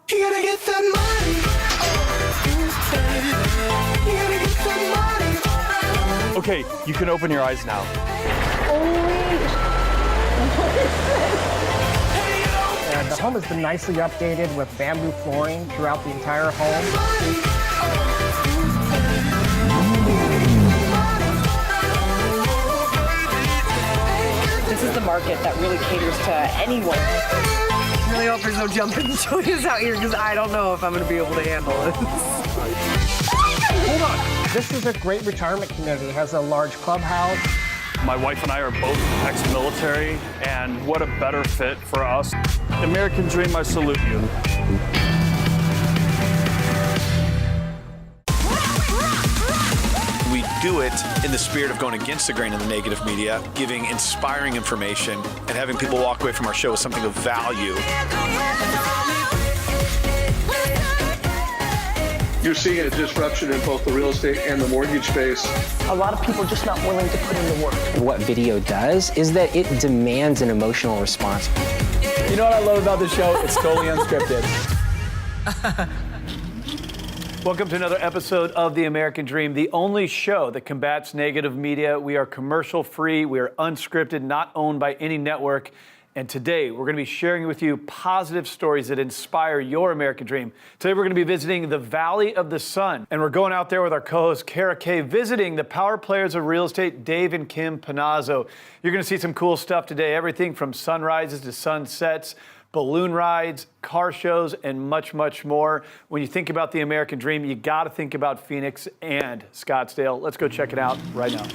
You gotta get that money. You gotta get that money. Okay, you can open your eyes now. And the home has been nicely updated with bamboo flooring throughout the entire home. This is the market that really caters to anyone. Really hope there's no jumping Julius out here because I don't know if I'm going to be able to handle this. Hold on. This is a great retirement community. It has a large clubhouse. My wife and I are both ex-military, and what a better fit for us. American Dream, I salute you. We do it in the spirit of going against the grain of the negative media, giving inspiring information, and having people walk away from our show with something of value. You're seeing a disruption in both the real estate and the mortgage space. A lot of people are just not willing to put in the work. What video does is that it demands an emotional response. You know what I love about this show? It's totally unscripted. Welcome to another episode of The American Dream, the only show that combats negative media. We are commercial free, we are unscripted, not owned by any network. And today we're going to be sharing with you positive stories that inspire your American dream. Today we're going to be visiting the Valley of the Sun. And we're going out there with our co-host Kara Kay, visiting the power players of real estate, Dave and Kim Panozzo. You're going to see some cool stuff today, everything from sunrises to sunsets, balloon rides, car shows, and much, much more. When you think about the American dream, you got to think about Phoenix and Scottsdale. Let's go check it out right now.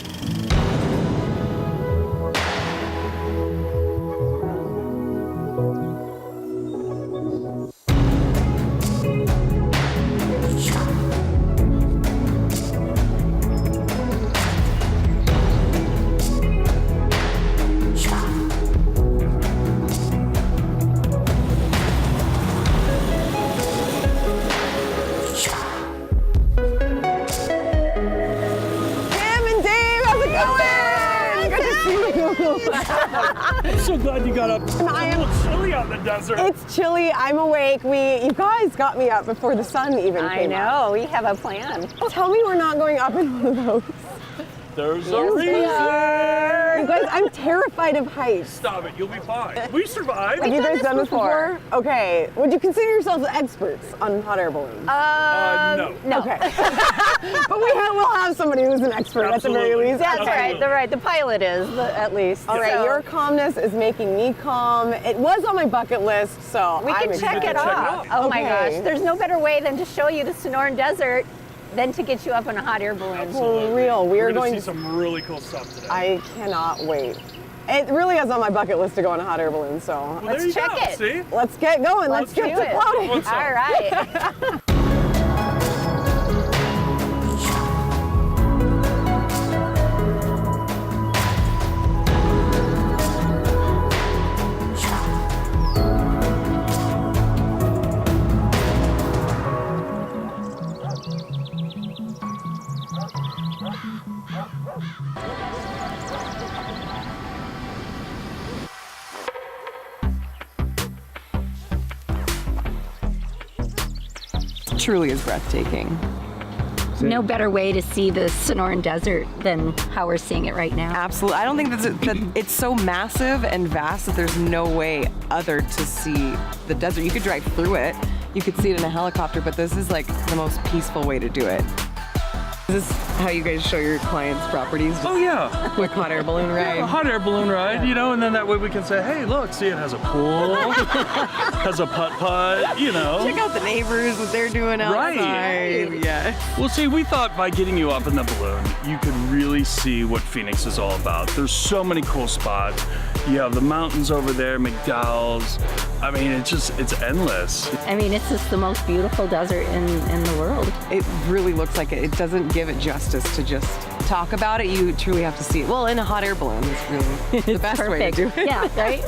I'm so glad you got up. It's a little chilly out in the desert. It's chilly. I'm awake. You guys got me up before the sun even came up. I know. We have a plan. Tell me we're not going up in one of those. There's a reason. You guys, I'm terrified of heights. Stop it, you'll be fine. We survived. Have you guys done this before? Okay. Would you consider yourselves experts on hot air balloons? No. Okay. But we'll have somebody who's an expert at the very least. That's right. The pilot is, at least. All right, your calmness is making me calm. It was on my bucket list, so We can check it off. Oh my gosh. There's no better way than to show you the Sonoran Desert than to get you up in a hot air balloon. For real. We're going to see some really cool stuff today. I cannot wait. It really is on my bucket list to go on a hot air balloon, so Well, Let's check it. See? let's get going. Let's get do to it. clouding. All right. Truly is breathtaking. No better way to see the Sonoran Desert than how we're seeing it right now. Absolutely. I don't think that it's so massive and vast that there's no way other to see the desert. You could drive through it. You could see it in a helicopter, but this is like the most peaceful way to do it. Is this how you guys show your clients properties? Oh yeah. Quick hot air balloon ride. A hot air balloon ride, you know, and then that way we can say, hey, look, see, it has a pool, has a putt-putt, you know. Check out the neighbors, what they're doing outside. Right. Yeah. Well, see, we thought by getting you up in the balloon, you could really see what Phoenix is all about. There's so many cool spots. You have the mountains over there, McDowell's. I mean, it's endless. I mean, it's just the most beautiful desert in the world. It really looks like it. It doesn't give it justice to just talk about it. You truly have to see it. Well, in a hot air balloon is really the best way to do it. Yeah, right?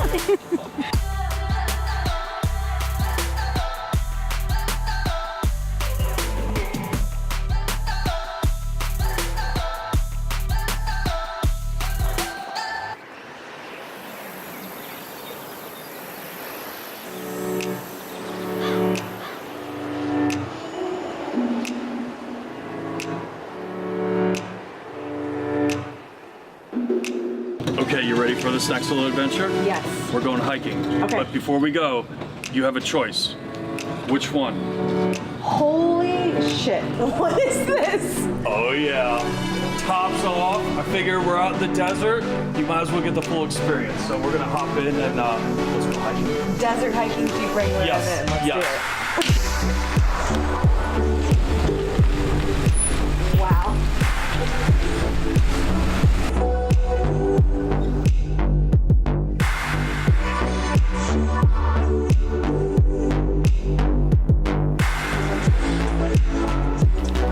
ready for this next little adventure? Yes. We're going hiking. Okay. But before we go, you have a choice. Which one? Holy shit. What is this? Oh yeah. Tops off. I figure we're out in the desert. You might as well get the full experience. So we're gonna hop in and let's go hiking. Desert hiking, Jeep Wrangler. Yes. Let's Yes. do it. Wow.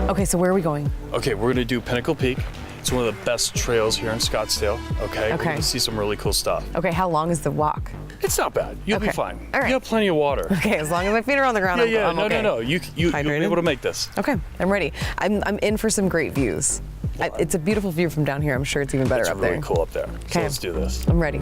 Okay, so where are we going? Okay, we're gonna do Pinnacle Peak. It's one of the best trails here in Scottsdale. Okay. We're gonna see some really cool stuff. Okay, how long is the walk? It's not bad. You'll be fine. All right. You have plenty of water. Okay, as long as my feet are on the ground, I'm okay. No. You'll be able to make this. Okay, I'm ready. I'm in for some great views. It's a beautiful view from down here. I'm sure it's even better It's up really there. cool up there. So Okay. let's do this. I'm ready.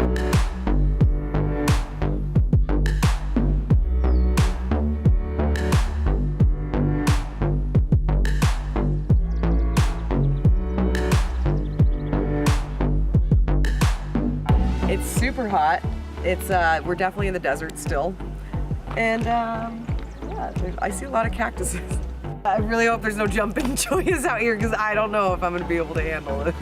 It's super hot. It's we're definitely in the desert still, and yeah, I see a lot of cactuses. I really hope there's no jumping joyous out here because I don't know if I'm gonna be able to handle this.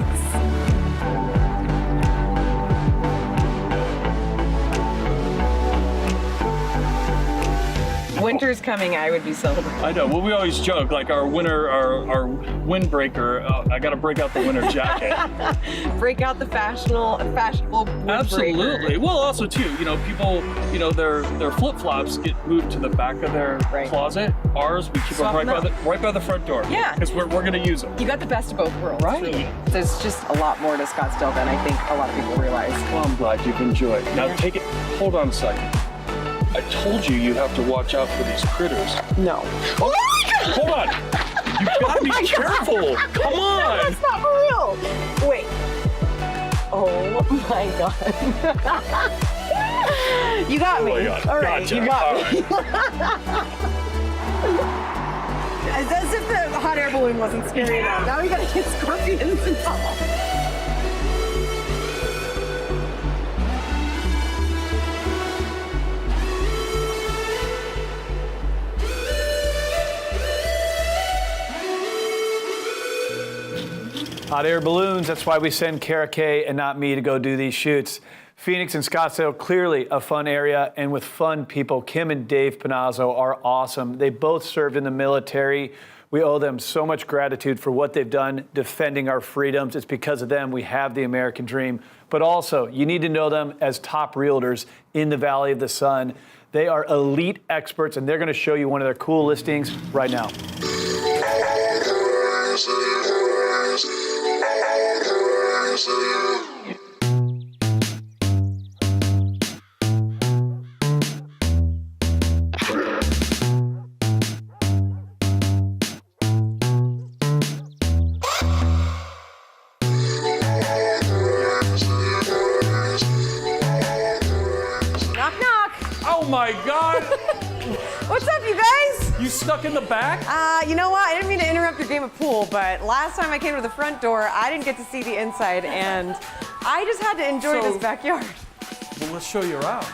Winter's coming, I would be celebrating. I know. Well, we always joke like our windbreaker. I got to break out the winter jacket. Break out the fashionable windbreaker. Absolutely. Well, also too, people, their flip flops get moved to the back of their closet. Ours, we keep them right by the front door. Yeah. Because we're gonna use them. You got the best of both worlds. Right. Really. There's just a lot more to Scottsdale than I think a lot of people realize. Well, I'm glad you've enjoyed. Now take it. Hold on a second. I told you you have to watch out for these critters. No. Oh my God! Hold on. You gotta be careful. Come on. That's not for real. Wait. Oh my God. You got me. Oh my God. All right, Gotcha. you got All me. As if the hot air balloon wasn't scary enough. Now we gotta get scorpions and all. Hot air balloons, that's why we send Kara Kay and not me to go do these shoots. Phoenix and Scottsdale, clearly a fun area, and with fun people. Kim and Dave Panozzo are awesome. They both served in the military. We owe them so much gratitude for what they've done defending our freedoms. It's because of them we have the American dream. But also, you need to know them as top realtors in the Valley of the Sun. They are elite experts, and they're going to show you one of their cool listings right now. Knock, knock. Oh my God. What's up, you guys? You stuck in the back? You know what? I didn't mean to interrupt your game of pool, but last time I came to the front door, I didn't get to see the inside, and I just had to enjoy this backyard. Well, let's show you around.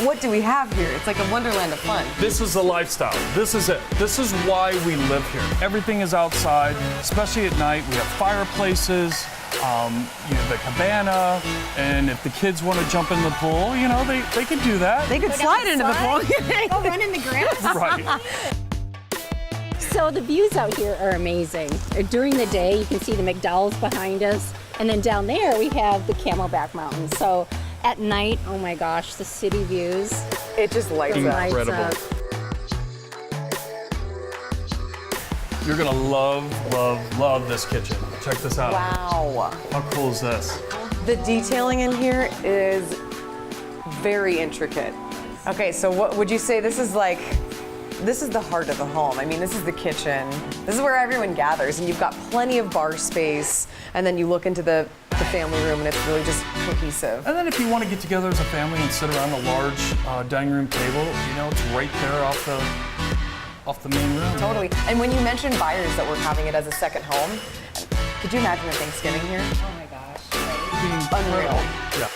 What do we have here? It's like a wonderland of fun. This is the lifestyle. This is it. This is why we live here. Everything is outside, especially at night. We have fireplaces, the cabana, and if the kids want to jump in the pool, they can do that. They could slide into the pool. Go run in the grass. Right. So the views out here are amazing. During the day, you can see the McDowell's behind us. And then down there, we have the Camelback Mountains. So at night, oh my gosh, the city views. It just lights up. Incredible. You're gonna love this kitchen. Check this out. Wow. How cool is this? The detailing in here is very intricate. Okay, so what would you say this is like? This is the heart of the home. I mean, this is the kitchen. This is where everyone gathers, and you've got plenty of bar space, and then you look into the family room, and it's really just cohesive. And then if you want to get together as a family and sit around a large dining room table, it's right there off off the main room. Totally. And when you mentioned buyers that were having it as a second home, could you imagine a Thanksgiving here? Oh my gosh. Unreal. Yeah.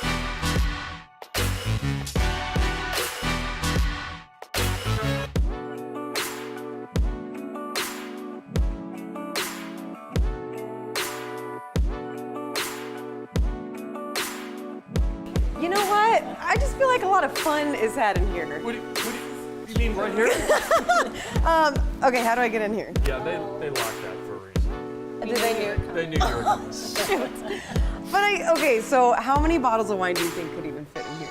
You know what? I just feel like a lot of fun is had in here. What do you mean right here? Okay, how do I get in here? Yeah, they locked that for a reason. Did they knew? They knew you were coming. But okay, so how many bottles of wine do you think could even fit in here?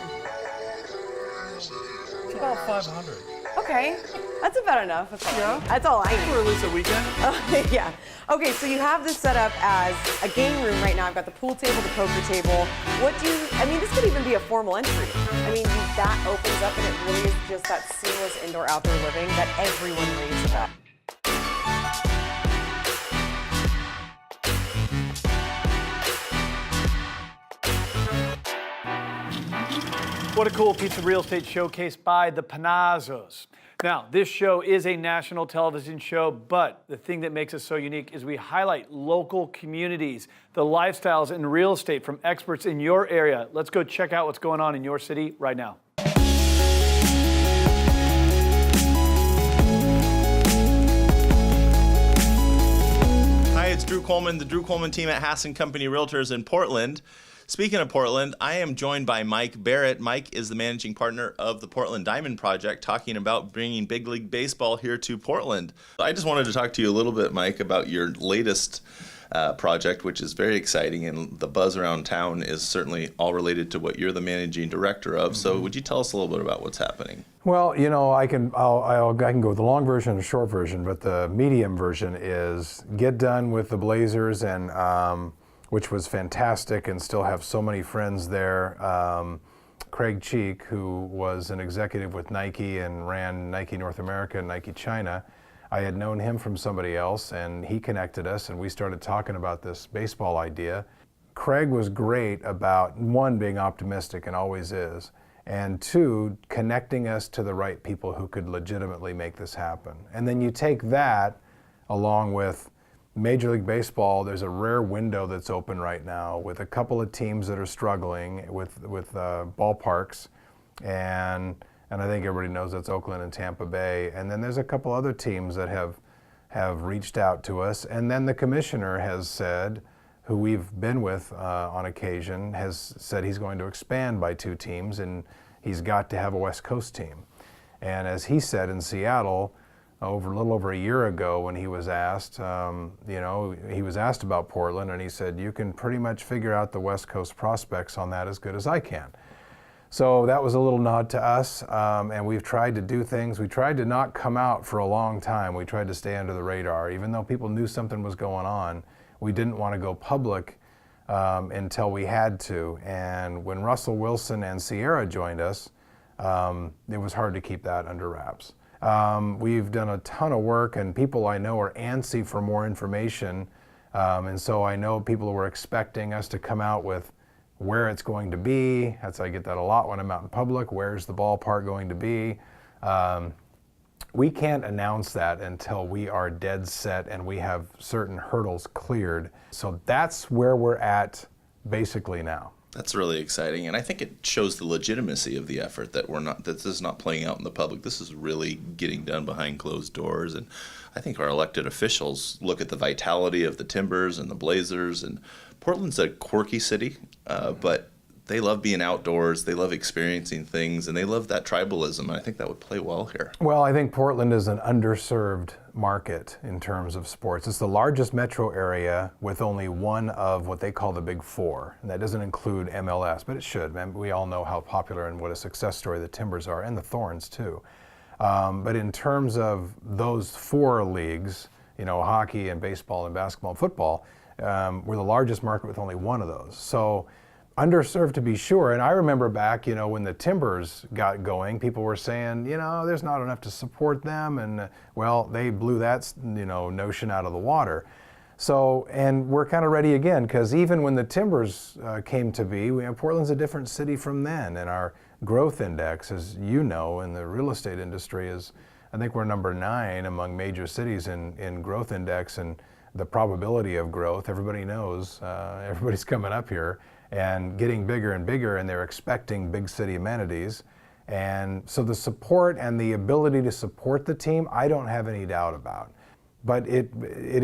It's about 500. Okay, that's about enough. That's all I need. For at least a weekend. Yeah. Okay, so you have this set up as a game room right now. I've got the pool table, the poker table. I mean, this could even be a formal entry. I mean, that opens up and it really is just that seamless indoor-outdoor living that everyone raves about. What a cool piece of real estate showcase by the Panazzos. Now, this show is a national television show, but the thing that makes us so unique is we highlight local communities, the lifestyles in real estate from experts in your area. Let's go check out what's going on in your city right now. Hi, it's Drew Coleman, the Drew Coleman team at Hass & Company Realtors in Portland. Speaking of Portland, I am joined by Mike Barrett. Mike is the managing partner of the Portland Diamond Project, talking about bringing big league baseball here to Portland. I just wanted to talk to you a little bit, Mike, about your latest project, which is very exciting, and the buzz around town is certainly all related to what you're the managing director of. So would you tell us a little bit about what's happening? Well, you know, I can go with the long version and the short version, but the medium version is get done with the Blazers, and which was fantastic, and still have so many friends there. Craig Cheek, who was an executive with Nike and ran Nike North America and Nike China, I had known him from somebody else, and he connected us, and we started talking about this baseball idea. Craig was great about, one, being optimistic, and always is, and two, connecting us to the right people who could legitimately make this happen. And then you take that along with Major League Baseball. There's a rare window that's open right now with a couple of teams that are struggling with ballparks, and I think everybody knows that's Oakland and Tampa Bay. And then there's a couple other teams that have reached out to us. And then the commissioner has said, who we've been with on occasion, has said he's going to expand by 2 teams, and he's got to have a West Coast team. And as he said in Seattle, a little over a year ago, when he was asked, he was asked about Portland, and he said, you can pretty much figure out the West Coast prospects on that as good as I can. So that was a little nod to us, and we've tried to do things. We tried to not come out for a long time. We tried to stay under the radar. Even though people knew something was going on, we didn't want to go public until we had to. And when Russell Wilson and Sierra joined us, it was hard to keep that under wraps. We've done a ton of work, and people I know are antsy for more information, and so I know people were expecting us to come out with where it's going to be. I get that a lot when I'm out in public. Where's the ballpark going to be? We can't announce that until we are dead set and we have certain hurdles cleared. So that's where we're at basically now. That's really exciting, and I think it shows the legitimacy of the effort that this is not playing out in the public. This is really getting done behind closed doors, and I think our elected officials look at the vitality of the Timbers and the Blazers, and Portland's a quirky city, but they love being outdoors, they love experiencing things, and they love that tribalism, and I think that would play well here. Well, I think Portland is an underserved market in terms of sports. It's the largest metro area with only one of what they call the Big Four, and that doesn't include MLS, but it should. We all know how popular and what a success story the Timbers are, and the Thorns too. But in terms of those 4 leagues, hockey and baseball and basketball and football, we're the largest market with only one of those. So underserved to be sure. And I remember back, when the Timbers got going, people were saying, there's not enough to support them. And well, they blew that, notion out of the water. So, and we're kind of ready again, because even when the Timbers came to be, Portland's a different city from then. And our growth index, as you know, in the real estate industry is I think we're number 9 among major cities in growth index and the probability of growth. Everybody knows, everybody's coming up here and getting bigger and bigger, and they're expecting big city amenities. And so the support and the ability to support the team, I don't have any doubt about. But it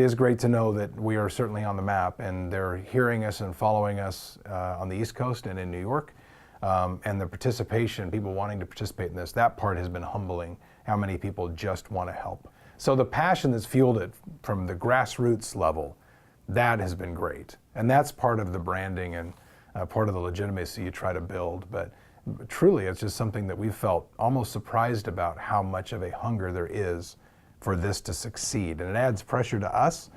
is great to know that we are certainly on the map, and they're hearing us and following us on the East Coast and in New York. And the participation, people wanting to participate in this, that part has been humbling, how many people just want to help. So the passion that's fueled it from the grassroots level, that has been great. And that's part of the branding and part of the legitimacy you try to build. But truly, it's just something that we've felt almost surprised about how much of a hunger there is for this to succeed. And it adds pressure to us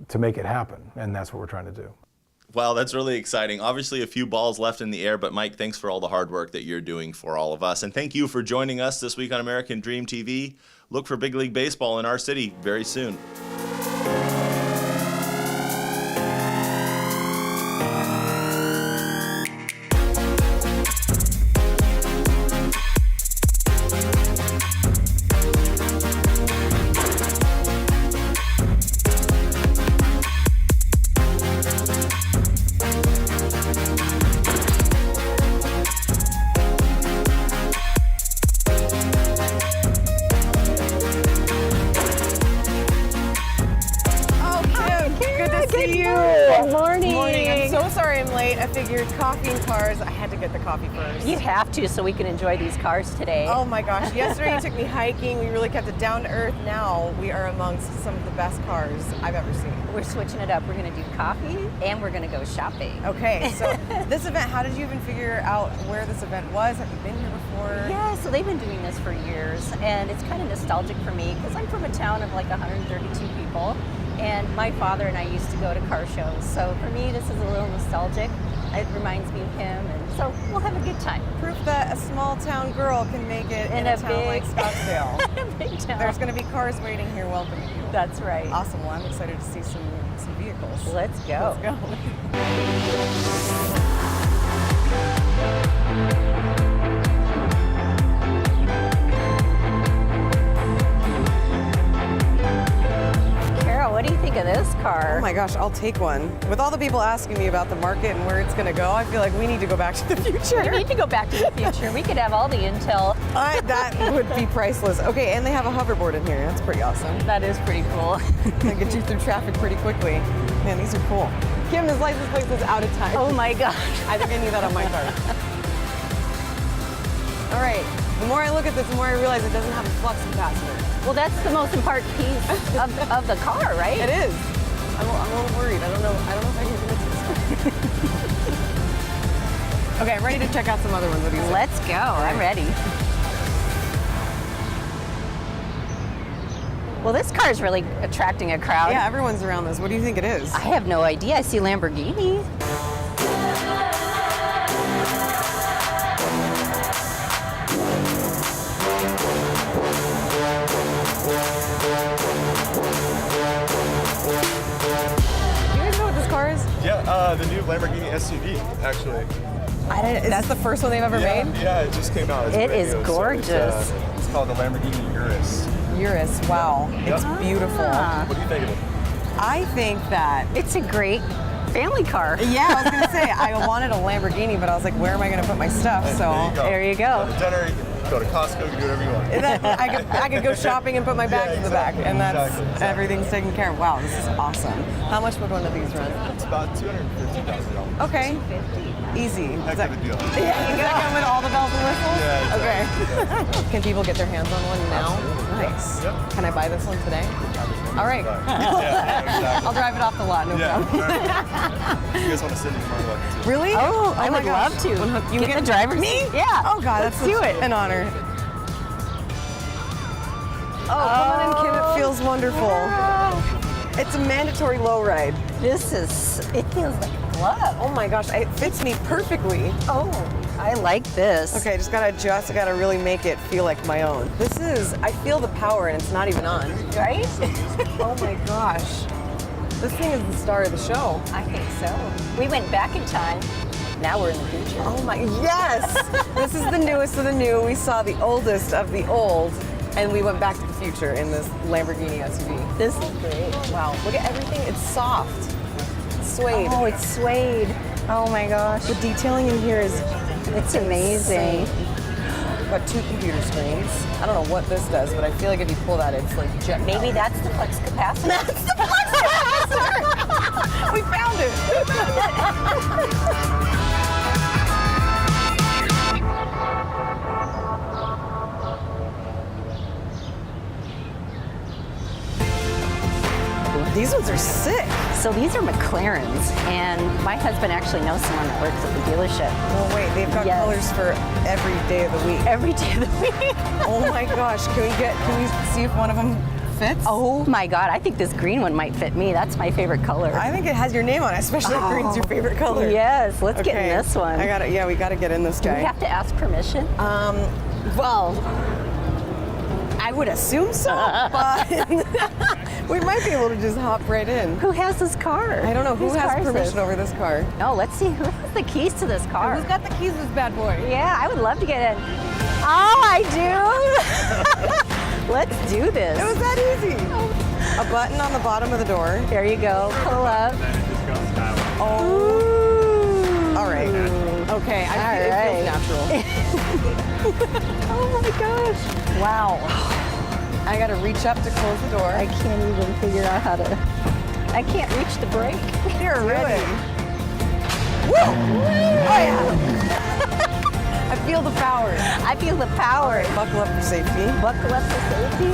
to make it happen. And that's what we're trying to do. Wow, that's really exciting. Obviously, a few balls left in the air, but Mike, thanks for all the hard work that you're doing for all of us. And thank you for joining us this week on American Dream TV. Look for Big League Baseball in our city very soon. I figured coffee and cars, I had to get the coffee first. You have to, so we can enjoy these cars today. Oh my gosh, yesterday you took me hiking, we really kept it down to earth. Now we are amongst some of the best cars I've ever seen. We're switching it up. We're gonna do coffee and we're gonna go shopping. Okay, so this event, how did you even figure out where this event was? Have you been here before? Yeah, so they've been doing this for years, and it's kind of nostalgic for me because I'm from a town of like 132 people. And my father and I used to go to car shows. So for me, this is a little nostalgic. It reminds me of him, and so we'll have a good time. Proof that a small town girl can make it in a town like Scottsdale. In a big town. There's going to be cars waiting here welcoming you. That's right. Awesome. Well, I'm excited to see some vehicles. Let's go. Let's go. What do you think of this car? Oh my gosh, I'll take one. With all the people asking me about the market and where it's going to go, I feel like we need to go back to the future. We need to go back to the future. We could have all the intel. That would be priceless. Okay, and they have a hoverboard in here. That's pretty awesome. That is pretty cool. They get you through traffic pretty quickly. Man, these are cool. Kim, his license plate is out of time. Oh my gosh. I think I need that on my car. All right, the more I look at this, the more I realize it doesn't have a flux capacitor. Well, that's the most important piece of the car, right? It is. I'm a little worried. I don't know if I can do this. Okay, I'm ready to check out some other ones. What do you say? Let's go. I'm ready. Well, this car is really attracting a crowd. Yeah, everyone's around this. What do you think it is? I have no idea. I see Lamborghini. The new Lamborghini SUV, actually. Is that the first one they've ever made? Yeah, it just came out. It is gorgeous. It's called the Lamborghini Urus. Urus, wow. It's beautiful. What do you think of it? I think that it's a great family car. Yeah, I was going to say, I wanted a Lamborghini, but I was like, where am I going to put my stuff? So there you go. Dinner, you can go to Costco, you can do whatever you want. I could go shopping and put my bags in the back, and that's everything's taken care of. Wow, this is awesome. How much would one of these run? It's about $250,000. Okay. Easy. Heck of a deal. Yeah, you gotta come with all the bells and whistles? Yeah, exactly. Okay. Can people get their hands on one now? Absolutely. Nice. Yep. Can I buy this one today? All right. Yeah, exactly. I'll drive it off the lot, no problem. You guys want to sit in front of it? Really? Oh, I my would gosh. love to. You get the driver's Me? seat? Yeah. Oh God, Let's do it. An honor. Oh, come on in, Kim. It feels wonderful. Yeah. It's a mandatory low ride. It feels like a glove. Oh my gosh, it fits me perfectly. Oh, I like this. Okay, I just gotta adjust. I gotta really make it feel like my own. I feel the power and it's not even on. Right? Oh my gosh. This thing is the star of the show. I think so. We went back in time. Now we're in the future. Oh my, yes! This is the newest of the new. We saw the oldest of the old. And we went back to the future in this Lamborghini SUV. This is great. Wow, look at everything. It's soft. Suede. Oh, it's suede. Oh my gosh. The detailing in here is It's amazing. insane. Got 2 computer screens. I don't know what this does, but I feel like if you pull that, it's like jet Maybe powered. that's the flex capacitor. That's the flex capacitor! We found it! These ones are sick. So these are McLarens, and my husband actually knows someone that works at the dealership. No, wait, they've got Yes. colors for every day of the week. Every day of the week. Oh my gosh, can we see if one of them fits? Oh my God, I think this green one might fit me. That's my favorite color. I think it has your name on it, especially if green's your favorite color. Yes, let's get in this one. We gotta get in this Do guy. we have to ask permission? Well, I would assume so, but we might be able to just hop right in. Who has this car? I don't know who Whose has car is permission this? over this car. No, let's see who has the keys to this car. Who's got the keys to this bad boy? Yeah, I would love to get in. Oh, I do. Let's do this. It was that easy. A button on the bottom of the door. There you go. Pull up. Oh. All right. Okay. It feels natural. Oh my gosh. Wow. I gotta reach up to close the door. I can't even figure out how to. I can't reach the brake. You're ready. Woo! Oh yeah. I feel the power. I feel the power. Right, buckle up for safety. Buckle up for safety.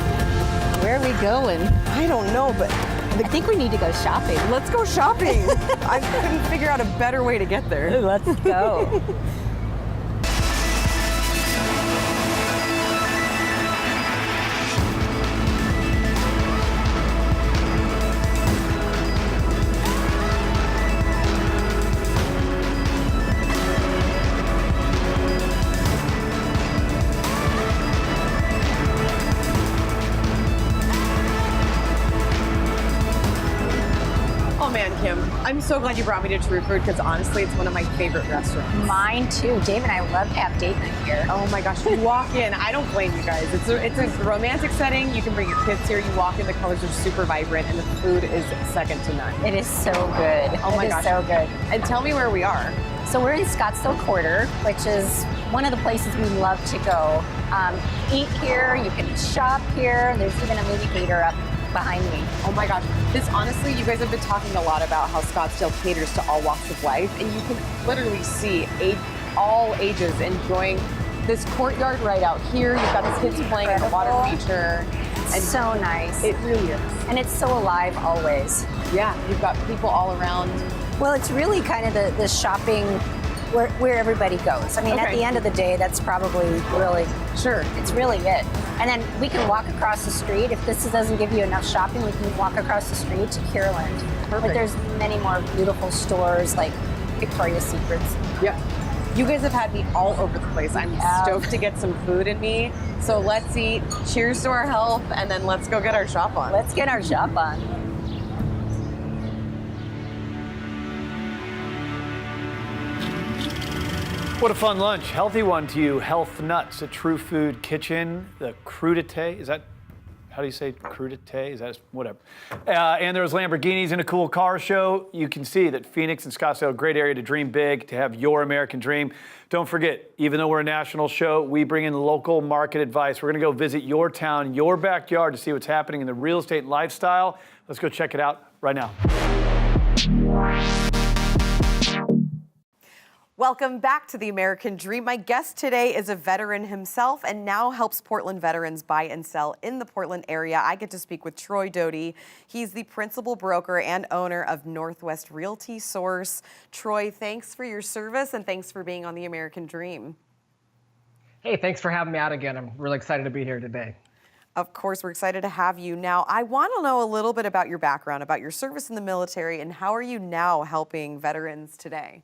Where are we going? I don't know, but I think we need to go shopping. let's go shopping. I couldn't figure out a better way to get there. Let's go. Oh man, Kim, I'm so glad you brought me to True Food because honestly, it's one of my favorite restaurants. Mine too. Dave and I love to have date night here. Oh my gosh, you walk in, I don't blame you guys. It's a romantic setting. You can bring your kids here. You walk in, the colors are super vibrant, and the food is second to none. It is so good. Oh my It is gosh. so good. And tell me where we are. So we're in Scottsdale Quarter, which is one of the places we love to go. Eat here, you can shop here. There's even a movie theater up behind me. Oh my gosh, this honestly, you guys have been talking a lot about how Scottsdale caters to all walks of life, and you can literally see all ages enjoying this courtyard right out here. You've got the kids playing in the water feature. And so nice. It really is. And it's so alive always. Yeah, you've got people all around. Well, it's really kind of the shopping where everybody goes. I mean, at the end of the day, that's probably really, sure, it's really it. And then we can walk across the street. If this doesn't give you enough shopping, we can walk across the street to Kierland. Perfect. But there's many more beautiful stores like Victoria's Secrets. Yeah. You guys have had me all over the place. I'm stoked to get some food in me. So let's eat. Cheers to our health, and then let's go get our shop on. Let's get our shop on. What a fun lunch. Healthy one to you. Health Nuts at True Food Kitchen. The crudité, is that, how do you say crudité? Is that, whatever. And there was Lamborghinis and a cool car show. You can see that Phoenix and Scottsdale, great area to dream big, to have your American dream. Don't forget, even though we're a national show, we bring in local market advice. We're gonna go visit your town, your backyard to see what's happening in the real estate and lifestyle. Let's go check it out right now. Welcome back to the American Dream. My guest today is a veteran himself and now helps Portland veterans buy and sell in the Portland area. I get to speak with Troy Doty. He's the principal broker and owner of Northwest Realty Source. Troy, thanks for your service and thanks for being on the American Dream. Hey, thanks for having me out again. I'm really excited to be here today. Of course, we're excited to have you. Now, I want to know a little bit about your background, about your service in the military, and how are you now helping veterans today?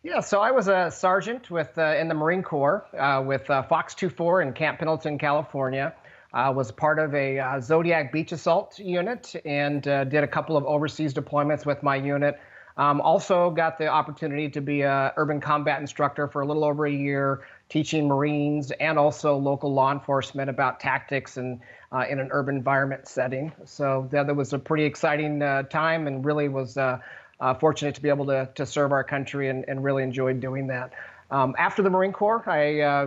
Yeah, so I was a sergeant with in the Marine Corps with Fox 24 in Camp Pendleton, California. Was part of a Zodiac beach assault unit and did a couple of overseas deployments with my unit. Also got the opportunity to be a urban combat instructor for a little over a year, teaching Marines and also local law enforcement about tactics and in an urban environment setting. So that was a pretty exciting time, and really was fortunate to be able to serve our country and really enjoyed doing that. After the Marine Corps, I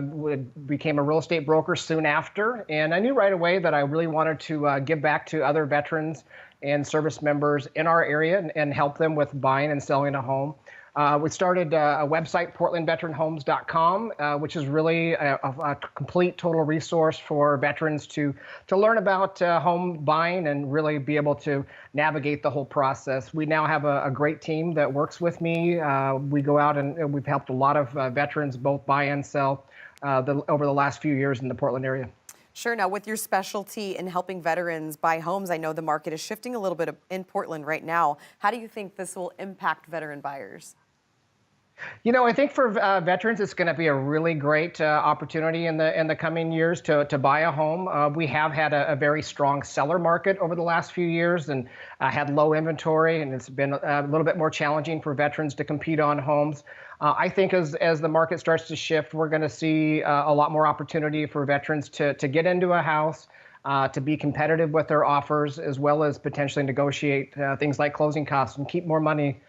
became a real estate broker soon after, and I knew right away that I really wanted to give back to other veterans and service members in our area and help them with buying and selling a home. We started a website, portlandveteranhomes.com, which is really a complete total resource for veterans to learn about home buying and really be able to navigate the whole process. We now have a great team that works with me. We go out and we've helped a lot of veterans both buy and sell over the last few years in the Portland area. Sure. Now, with your specialty in helping veterans buy homes, I know the market is shifting a little bit in Portland right now. How do you think this will impact veteran buyers? You know, I think for veterans, it's going to be a really great opportunity in the coming years to buy a home. We have had a very strong seller market over the last few years and had low inventory, and it's been a little bit more challenging for veterans to compete on homes. I think as the market starts to shift, we're going to see a lot more opportunity for veterans to get into a house, to be competitive with their offers, as well as potentially negotiate things like closing costs and keep more money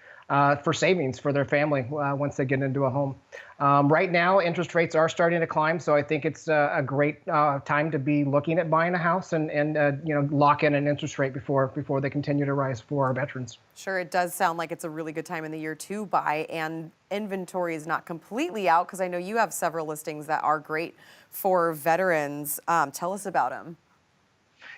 for savings for their family once they get into a home. Right now, interest rates are starting to climb, so I think it's a great time to be looking at buying a house and lock in an interest rate before they continue to rise for our veterans. Sure, it does sound like it's a really good time in the year to buy, and inventory is not completely out because I know you have several listings that are great for veterans. Tell us about them.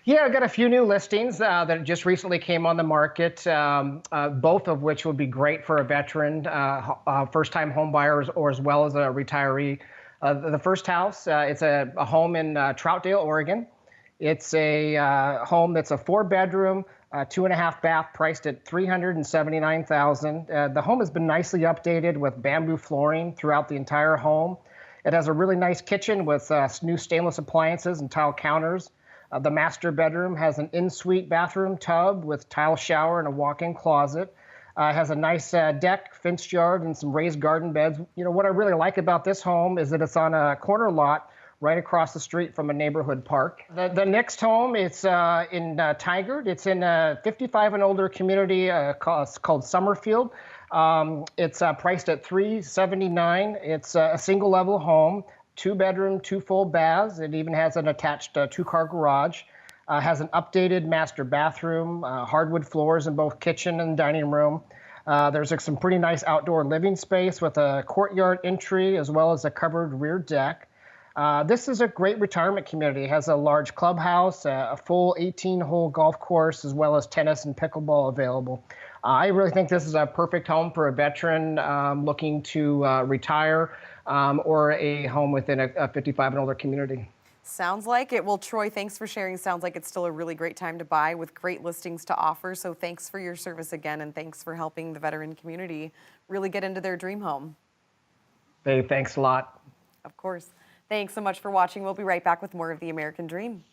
Yeah, I've got a few new listings that just recently came on the market, both of which would be great for a veteran, first-time home buyers, or as well as a retiree. The first house, it's a home in Troutdale, Oregon. It's a home that's a 4-bedroom, 2.5 bath, priced at $379,000. The home has been nicely updated with bamboo flooring throughout the entire home. It has a really nice kitchen with new stainless appliances and tile counters. The master bedroom has an in-suite bathroom tub with tile shower and a walk-in closet. It has a nice deck, fenced yard, and some raised garden beds. You know, what I really like about this home is that it's on a corner lot right across the street from a neighborhood park. The next home is in Tigard. It's in a 55 and older community called Summerfield. It's priced at $379,000. It's a single-level home. 2-bedroom, 2 full baths. It even has an attached 2-car garage. Has an updated master bathroom, hardwood floors in both kitchen and dining room. There's some pretty nice outdoor living space with a courtyard entry as well as a covered rear deck. This is a great retirement community. It has a large clubhouse, a full 18-hole golf course, as well as tennis and pickleball available. I really think this is a perfect home for a veteran looking to retire, or a home within a 55 and older community. Sounds like it. Well, Troy, thanks for sharing. Sounds like it's still a really great time to buy with great listings to offer. So thanks for your service again, and thanks for helping the veteran community really get into their dream home. Hey, thanks a lot. Of course. Thanks so much for watching. We'll be right back with more of The American Dream.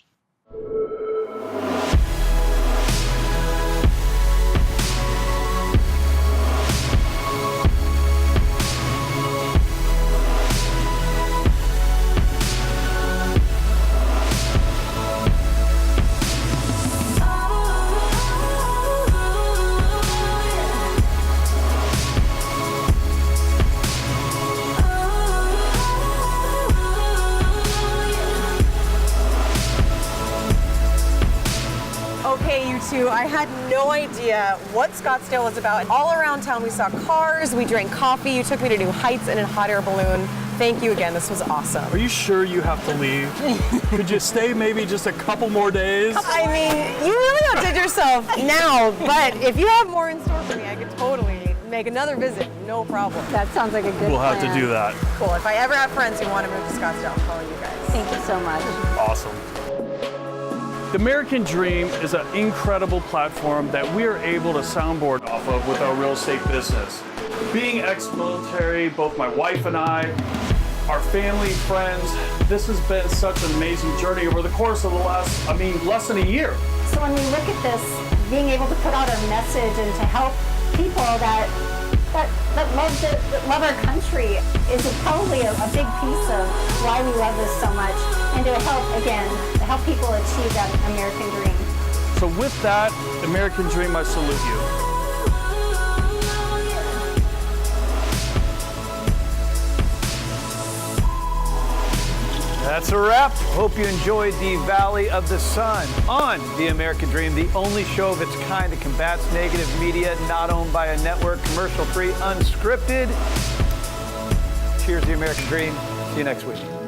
I had no idea what Scottsdale was about. All around town we saw cars, we drank coffee, you took me to new heights in a hot air balloon. Thank you again, this was awesome. Are you sure you have to leave? Could you stay maybe just a couple more days? I mean, you really outdid yourself now, but if you have more in store for me, I could totally make another visit, no problem. That sounds like a good We'll have plan. to do that. Cool, if I ever have friends who want to move to Scottsdale, I'll call you guys. Thank you so much. Awesome. The American Dream is an incredible platform that we are able to soundboard off of with our real estate business. Being ex-military, both my wife and I, our family, friends, this has been such an amazing journey over the course of the last, less than a year. So when we look at this, being able to put out a message and to help people that love our country is probably a big piece of why we love this so much, and to help people achieve that American dream. So with that American dream, I salute you. That's a wrap. Hope you enjoyed the Valley of the Sun on The American Dream, the only show of its kind that combats negative media, not owned by a network, commercial-free, unscripted. Cheers, The American Dream. See you next week.